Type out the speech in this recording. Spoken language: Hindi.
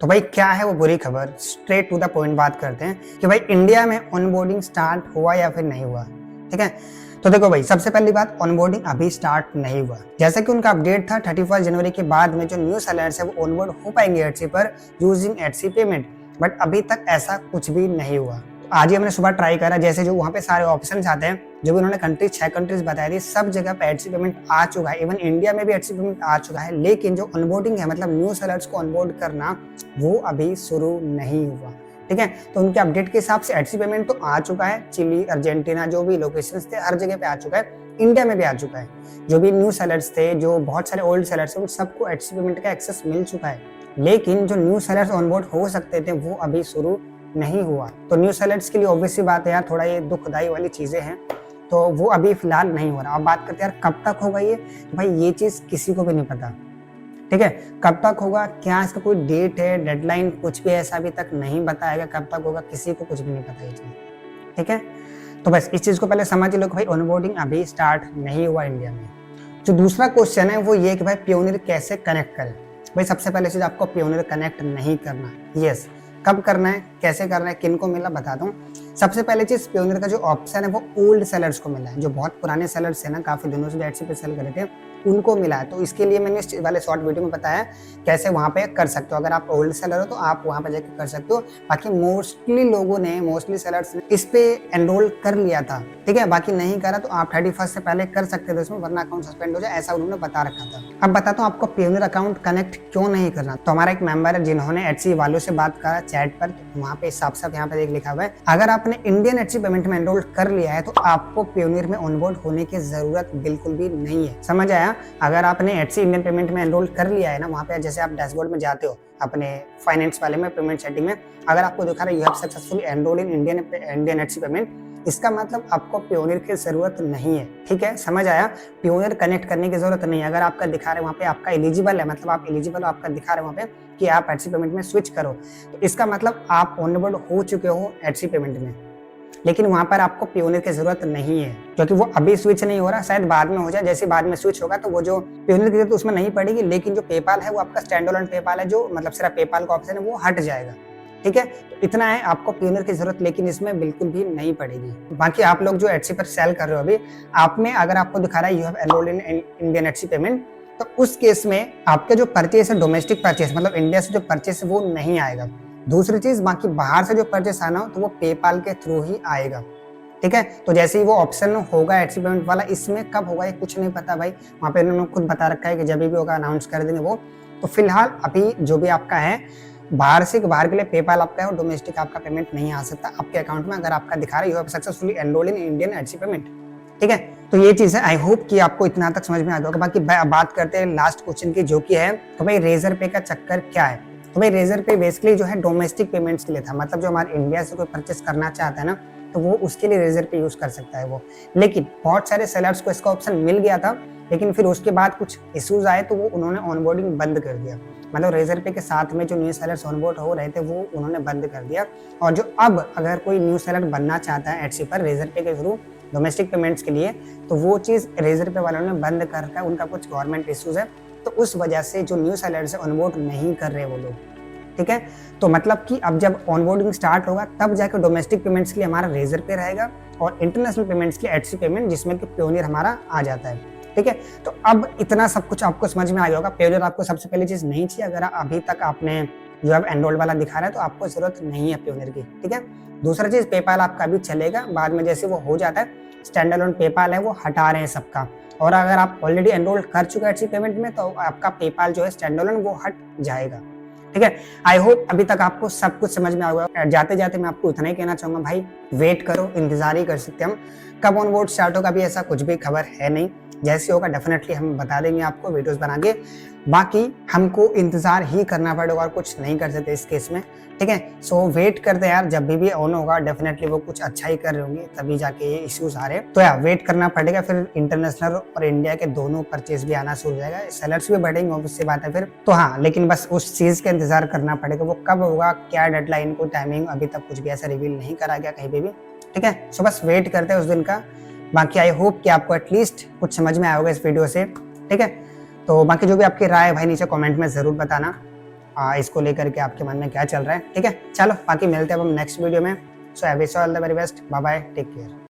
तो भाई क्या है वो बुरी खबर, स्ट्रेट टू द पॉइंट बात करते हैं कि भाई इंडिया में ऑनबोर्डिंग स्टार्ट हुआ या फिर नहीं हुआ। ठीक है, तो देखो भाई सबसे पहली बात, ऑनबोर्डिंग अभी स्टार्ट नहीं हुआ। जैसा कि उनका अपडेट था 31 जनवरी के बाद में जो न्यू सेलर्स है वो ऑनबोर्ड हो पाएंगे एडसी पर यूजिंग एडसी पेमेंट, बट अभी तक ऐसा कुछ भी नहीं हुआ। तो आज ही हमने सुबह ट्राई करा, जैसे जो वहाँ पे सारे ऑप्शंस आते हैं, जो भी उन्होंने कंट्रीज 6 कंट्रीज बताई थी, सब जगह पे एडसी पेमेंट आ चुका है। इवन इंडिया में भी एडसी पेमेंट आ चुका है, लेकिन जो ऑनबोर्डिंग है मतलब न्यू सेलर्स को ऑनबोर्ड करना वो अभी शुरू नहीं हुआ। ठीक है, तो उनके अपडेट के हिसाब से एडसी पेमेंट तो आ चुका है, चिली, अर्जेंटीना, जो भी लोकेशंस थे हर जगह पे आ चुका है, इंडिया में भी आ चुका है। जो भी न्यू सेलर्स थे, जो बहुत सारे ओल्ड सेलर्स थे, उन सबको एडसी पेमेंट का एक्सेस मिल चुका है, लेकिन जो न्यू सेलर्स ऑनबोर्ड हो सकते थे वो अभी शुरू नहीं हुआ। तो न्यू सेलर्स के लिए ऑब्वियसली बात है यार, थोड़ा ये दुखदाई वाली चीजें हैं, तो वो अभी फिलहाल नहीं हो रहा। अब बात करते हैं यार कब तक होगा ये, तो भाई ये चीज किसी को भी नहीं पता। ठीक है, कब तक होगा, क्या इसका कोई डेट है, डेडलाइन, कुछ भी ऐसा अभी तक नहीं बताएगा कब तक होगा, किसी को कुछ भी नहीं पता ये चीज। ठीक है, तो बस इस चीज को पहले समझ लो कि भाई ऑनबोर्डिंग अभी स्टार्ट नहीं हुआ इंडिया में। जो दूसरा क्वेश्चन है वो ये कि भाई पियोनियर कैसे कनेक्ट करें। भाई सबसे पहले चीज, आपको पियोनियर कनेक्ट नहीं करना। यस, कब करना है, कैसे करना है, किन को मिला बताता हूँ। सबसे पहले चीज, पियोनियर का जो ऑप्शन है वो ओल्ड सेलर्स को मिला है, जो बहुत पुराने सेलर्स है ना, काफी दिनों से एडसी पे सेल कर रहे थे, उनको मिला है। तो इसके लिए मैंने इस वाले शॉर्ट वीडियो में बताया कैसे वहां पे कर सकते हो। अगर आप ओल्ड सेलर हो तो आप वहां पे जाके कर सकते हो। बाकी मोस्टली सेलर्स ने इस पे एनरोल कर लिया था। ठीक है, बाकी नहीं करा तो आप 31 से पहले कर सकते थे इसमें, वरना अकाउंट सस्पेंड हो जाए, ऐसा उन्होंने बता रखा था। अब बताता हूँ आपको पियोनियर अकाउंट कनेक्ट क्यों नहीं करना। तो हमारा एक मेंबर है जिन्होंने एडसी वालों से बात करा चैट पर, तो वहाँ पे साफ साफ यहाँ पे देख लिखा हुआ है, अगर आपने इंडियन एडसी पेमेंट में एनरोल कर लिया है तो आपको पियोनियर में ऑनबोर्ड होने की जरूरत बिल्कुल भी नहीं है। समझ आया? अगर आपने एडसी इंडियन पेमेंट में एनरोल कर लिया है ना, वहाँ पे जैसे आप डैशबोर्ड में जाते हो अपने फाइनेंस वाले में, पेमेंट सेटिंग में, अगर आपको दिखा रहा है you have successfully enrol in Indian Etsy payment, इसका मतलब आपको पियोनियर की जरूरत नहीं है। ठीक है, समझ आया? पियोनियर कनेक्ट करने की जरूरत नहीं है। अगर आपका दिखा रहे वहाँ पे आपका एलिजिबल है, मतलब आप एलिजिबल हो, आपका दिखा रहे वहाँ पे कि आप एडसी पेमेंट में स्विच करो, तो इसका मतलब आप ऑनबोर्ड हो चुके हो एडसी पेमेंट में। लेकिन वहां पर आपको पियोनियर की जरूरत नहीं है, क्योंकि वो अभी स्विच नहीं हो रहा, शायद बाद में हो जाए। जैसे बाद में स्विच होगा तो वो जो पियोनियर की जरूरत उसमें नहीं पड़ेगी, लेकिन जो पेपाल है वो आपका स्टैंड अलोन पेपाल है, जो मतलब सिर्फ पेपाल का ऑप्शन है, वो हट जाएगा। ठीक है, तो इतना है, आपको पियोनियर की जरूरत लेकिन इसमें बिल्कुल भी नहीं पड़ेगी। बाकी आप लोग जो एडसी पर सेल कर रहे हो अभी, आप में अगर आपको दिखा रहा है you have enrolled in Indian Etsy payment, तो उस केस में आपके जो परचेस है, डोमेस्टिक परचेस मतलब इंडिया से जो परचेस है वो नहीं आएगा। दूसरी चीज, बाकी बाहर से जो परचेस आना हो तो वो पेपाल के थ्रू ही आएगा। ठीक है, तो जैसे ही वो ऑप्शन होगा एडसी पेमेंट वाला, इसमें कब होगा ये कुछ नहीं पता भाई, वहाँ पे उन्होंने खुद बता रखा है कि जब भी होगा अनाउंस कर देंगे वो। तो फिलहाल अभी जो भी आपका है, बाहर के लिए पेपाल आपका है और डोमेस्टिक आपका पेमेंट नहीं आ सकता आपके अकाउंट में, अगर आपका दिखा रहा है you have successfully enrolled in Indian Etsy payment. ठीक है, तो ये चीज है। आई होप कि आपको इतना तक समझ में आ जाएगा। बाकी बात करते हैं लास्ट क्वेश्चन की, जो कि है तो भाई रेजर पे का चक्कर क्या है। तो भाई रेजर पे बेसिकली जो है डोमेस्टिक पेमेंट्स के लिए था, मतलब जो हमारे इंडिया से कोई परचेस करना चाहता है ना, तो वो उसके लिए रेजर पे यूज कर सकता है वो। लेकिन बहुत सारे सेलर्स को इसका ऑप्शन मिल गया था, लेकिन फिर उसके बाद कुछ इश्यूज आए तो वो उन्होंने ऑनबोर्डिंग बंद कर दिया। मतलब रेजर पे के साथ में जो न्यू सेलर्स ऑनबोर्ड हो रहे थे वो उन्होंने बंद कर दिया। और जो अब अगर कोई न्यू सेलर बनना चाहता है एडसी पर रेजर पे के थ्रू डोमेस्टिक पेमेंट्स के लिए, तो वो चीज रेजर पे वालों ने बंद कर रखा है। उनका कुछ गवर्नमेंट इश्यूज है, तो उस वजह से जो न्यू सेलर्स है ऑनबोर्ड नहीं कर रहे वो लोग। ठीक है, तो मतलब कि अब जब ऑनबोर्डिंग स्टार्ट होगा तब जाकर डोमेस्टिक पेमेंट्स के लिए हमारा रेजर पे रहेगा, और इंटरनेशनल पेमेंट्स के लिए एडसी पेमेंट, जिसमें कि पियोनियर हमारा आ जाता है। ठीक है, तो अब इतना सब कुछ आपको समझ में आ गया होगा। पियोनियर आपको सबसे पहली चीज नहीं चाहिए। अगर अभी तक आपने जो अब एनरोल्ड वाला दिखा रहा है तो आपको जरूरत नहीं है पियोनियर की। ठीक है, दूसरा चीज, पेपाल आपका भी चलेगा, बाद में जैसे वो हो जाता है, स्टैंड अलोन पेपाल है वो हटा रहे हैं सबका। और अगर आप ऑलरेडी एनरोल कर चुके हैं एडसी पेमेंट में, तो आपका पेपाल जो है स्टैंड अलोन वो हट जाएगा। ठीक है, आई होप अभी तक आपको सब कुछ समझ में आ गया। जाते जाते मैं आपको इतना ही कहना चाहूंगा, भाई वेट करो, इंतजार ही कर सकते हम। कब ऑनबोर्ड स्टार्ट होगा अभी ऐसा कुछ भी खबर है नहीं, जैसे होगा डेफिनेटली हम बता देंगे आपको वीडियोस बना के। बाकी हमको इंतजार ही करना पड़ेगा और कुछ नहीं कर सकते इस केस में। ठीक है, सो वेट करते हैं यार, जब भी ऑन होगा डेफिनेटली वो कुछ अच्छा ही कर रहे होंगे, तभी जाके ये इश्यूज आ रहे हैं। तो यार वेट करना पड़ेगा, फिर इंटरनेशनल और इंडिया के दोनों परचेज भी आना शुरू हो जाएगा, सेलर्स भी बढ़ेंगे, ऑब्वियसली बात है फिर तो। हाँ, लेकिन बस उस चीज का इंतजार करना पड़ेगा, वो कब होगा, क्या डेडलाइन, को टाइमिंग अभी तक कुछ भी ऐसा रिवील नहीं करा गया कहीं पे भी। ठीक है, सो बस वेट करते हैं उस दिन का। बाकी आई होप कि आपको एटलीस्ट कुछ समझ में आया होगा इस वीडियो से। ठीक है, तो बाकी जो भी आपकी राय है भाई नीचे कमेंट में जरूर बताना। इसको लेकर के आपके मन में क्या चल रहा है। ठीक है, चलो बाकी मिलते हैं अब हम नेक्स्ट वीडियो में। So I wish all the very best, bye bye, take care.